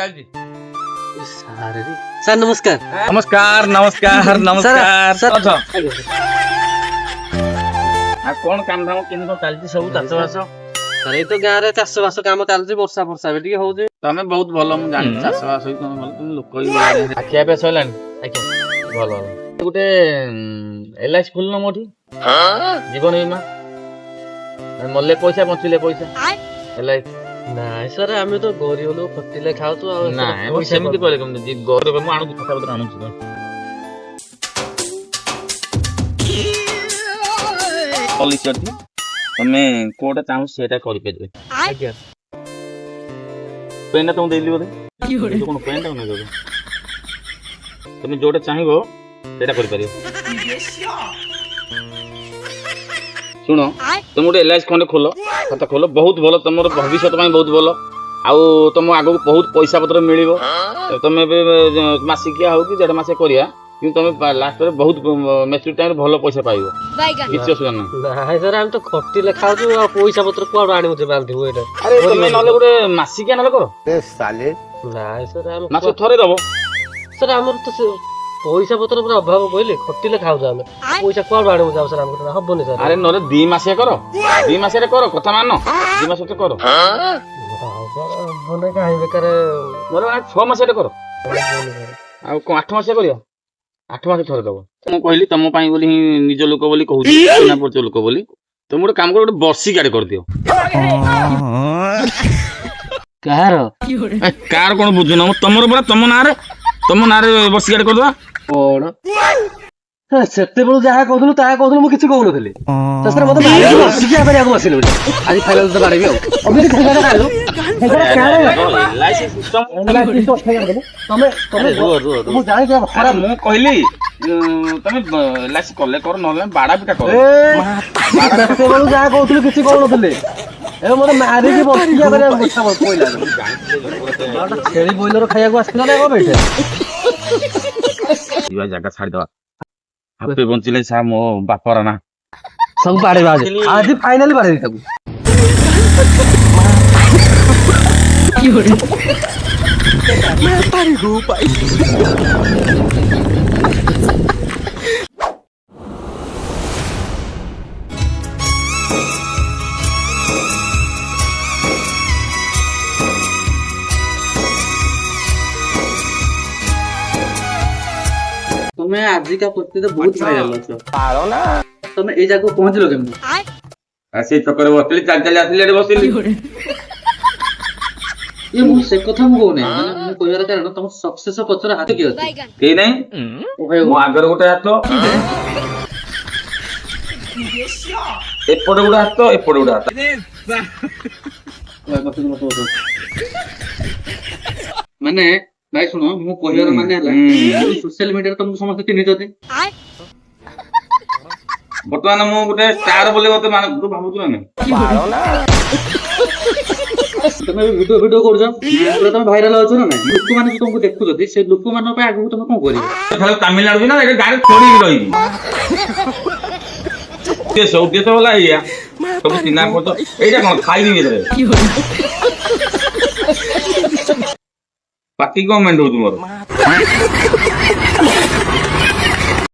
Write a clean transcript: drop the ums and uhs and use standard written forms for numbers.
ଚାଲିଛି ସାର୍ ନମସ୍କାର। ନମସ୍କାର ନମସ୍କାର ନମସ୍କାର ଅଛ ଆଉ କଣ କାମ ଦାମ କେମିତି କଣ ଚାଲିଛି ସବୁ ଚାଷବାସ? ସାର୍ ଏଇ ତ ଗାଁରେ ଚାଷ ବାସ କାମ ଚାଲିଛି, ବର୍ଷା ଏବେ ଟିକେ ହଉଛି। ତମେ ବହୁତ ଭଲ, ମୁଁ ଜାଣିଛି ଚାଷବାସ ହେଇ ତମେ ଭଲ, ତମେ ଲୋକ ବି ଖିଆ ପିଆ ସରିଲାଣି? ଭଲ ଗୋଟେ LIC ଖୋଲିନ ମୋଠି, ଜୀବନ ବୀମା, ମଲେ ପଇସା ବଞ୍ଚିଲେ ପଇସା LIC। ନାଇଁ ସାର୍ ଆମେ ତ ଗରିବ ଲୋକ, ଖଟିଲେ ଖାଉଛୁ। ଆଉ ନାଇଁ ମୁଁ ସେମିତି କହିଲେ କେମିତି ଗରିବ, ମୁଁ ଆଣୁଛି କଥା ପତ୍ର ଆଣୁଛି। ପଲିସି ଅଛି, ତମେ କୋଉଟା ଚାହୁଁଛ ସେଇଟା କରିପାରିବେ। ଆଜ୍ଞା ପେନ୍ଟା ତମକୁ ଦେଇଲି ବୋଧେ, କଣ ପେନ୍ଟା ନେଇ ଦେବ, ତମେ ଯୋଉଟା ଚାହିଁବ ସେଇଟା କରିପାରିବ। ଶୁଣ, ତମେ ଗୋଟେ LIC ଖଣ୍ଡେ ଖୋଲ, ଖାତା ଖୋଲ, ବହୁତ ଭଲ, ତମର ଭବିଷ୍ୟତ ପାଇଁ ବହୁତ ଭଲ। ଆଉ ତମ ଆଗକୁ ବହୁତ ପଇସା ପତ୍ର ମିଳିବ। ତମେ ଏବେ ମାସିକିଆ ହଉ କି 1.5 ମାସିଆ କରିବା, କିନ୍ତୁ ତମେ ଲାଷ୍ଟରେ ବହୁତ ମ୍ୟାଚୁରିଟି ଟାଇମରେ ଭଲ ପଇସା ପାଇବ, କିଛି ଅସୁବିଧା ନାହିଁ। ନାଇଁ ସାର୍ ଆମେ ତ ଖଟିଲେ ଖାଉଛୁ, ଆଉ ପଇସା ପତ୍ର କୁଆଡୁ ଆଣିବୁ ଯେ ବାନ୍ଧିବୁ ଏଇଟା? ଆରେ ତମେ ନହେଲେ ଗୋଟେ ମାସିକିଆ ନହେଲେ କର। ନାଇଁ ସାର୍ ଆମେ ମାସ ଥରେ ଦବ। ସାର୍ ଆମର ତ ପଇସା ପତ୍ର ପୁରା ଅଭାବ କହିଲେ, ଖଟିଲେ ଖାଉଛୁ ଆମେ, ପଇସା କୁଆଡୁ ଆଣିବୁ ଯାଉ ସାର୍, ଆମକୁ ହବନି ସାର୍। ଆରେ ନହେଲେ 2 ମାସିଆ କର, 2 ମାସିଆରେ କର, କଥା ମାନ, 2 ମାସ କର, ହବନି କାହିଁ ବେକାର। ନହେଲେ 6 ମାସିଆରେ କର। ଆଉ କଣ 8 ମାସିଆ କରିବା? 8 ମାସ ଥରେ ଦବ। ମୁଁ କହିଲି ତମ ପାଇଁ ବୋଲି ହିଁ, ନିଜ ଲୋକ ବୋଲି କହୁଛି, ଚିହ୍ନା ପରିଚୟ ଲୋକ ବୋଲି। ତମେ ଗୋଟେ କାମ କର, ଗୋଟେ ବର୍ଷିକାଟେ କରିଦିଅ। କାହାର? କାହାର କଣ ବୁଝୁନ, ତମର ପରା ତମ ନାଁରେ ବର୍ଷିକାଟେ କରିଦବା। କଣ ସେତେବେଳୁ ଯାହା କହୁଥିଲୁ ତାହା କହୁଥିଲୁ, ମୁଁ କିଛି କହୁନଥିଲି। ମତେ ବର୍ଷିକିଆ କରିବାକୁ ବସିଲି ବୋଲି, ଆଜି ଫାଇନାଲ ତ ବାଡେଇବି ଆଉ। ମୁଁ ଜାଣିଛି ଖରାପ। ମୁଁ କହିଲି ତମେ LIC କଲେ କର, ନହେଲେ ବାଡା ପିଟା କର। ସେତେବେଳୁ ଯାହା କହୁଥିଲୁ କିଛି କହୁନଥିଲି, ଏବେ ମତେ ମାରିକି ବର୍ଷିକିଆ କରିବାକୁ କଥା କହିଲା। ଛେଳି ବଇଲର ଖାଇବାକୁ ଆସିଥିଲା ନା କଣ ଏଇଟା? ଯିବା ଜାଗା ଛାଡିଦବା, ହାପି ବଞ୍ଚିଲେ ସା ମୋ ବାପର ନା। ସବୁ ବାଡେଇବା ଆଜି ଫାଇନାଲି ବାଡେଇବି ତାକୁ। ତମେ ଆଜିକା ପରିସ୍ଥିତିରେ ବହୁତ ଭାଇରାଲ ଅଛ। ତମେ ଏଇ ଜାଗାକୁ ପହଞ୍ଚିଲ କେମିତି? ସେଇ ଛକରେ ବସିଲି, ଚାଲି ଚାଲି ଆସିଲି, ଏଠି ବସିଲି। ମୁଁ ସେ କଥା ମୁଁ କହୁନି, ମାନେ ମୁଁ କହିବାର କାରଣ ତମ ସକ୍ସେସ ପଛରେ ହାତ କିଏ ଅଛି? କେହି ନାହିଁ, ମୋ ଆଗରେ ଗୋଟେ ହାତ, ଏପଟେ ଗୋଟେ ହାତ, ଏପଟେ ଗୋଟେ ହାତ। ମାନେ ଭାଇ ଶୁଣ, ମୁଁ କହିବାର ମାନେ ହେଲା, ସୋସିଆଲ ମିଡିଆରେ ତମକୁ ସମସ୍ତେ ଚିହ୍ନିଛନ୍ତି। ବର୍ତ୍ତମାନ ମୁଁ ଗୋଟେ ଷ୍ଟାର ବୋଲି ମତେ ତୁ ଭାବୁଛୁ ନା? ତମେ ଭିଡିଓ କରୁଛ, ତମେ ଭାଇରାଲ ଅଛ ନା ନାଇଁ? ଲୋକମାନେ ଯୋଉ ତମକୁ ଦେଖୁଛନ୍ତି, ସେ ଲୋକମାନଙ୍କ ପାଇଁ ଆଗକୁ ତମେ କଣ କରିବ? ତାମିଲନାଡୁ ନା ଗାଁରେ ଛୋଡିକି ରହିବି। ଉଦ୍ଦେଶ୍ୟ ହେଲା ଏଇଆ, ସବୁ ଚିହ୍ନା ପଡଛ। ଏଇଟା କଣ ଖାଇବି ଏଥିରେ? ପାଟି କଣ ମେଣ୍ଢ ହଉଛି ମୋର?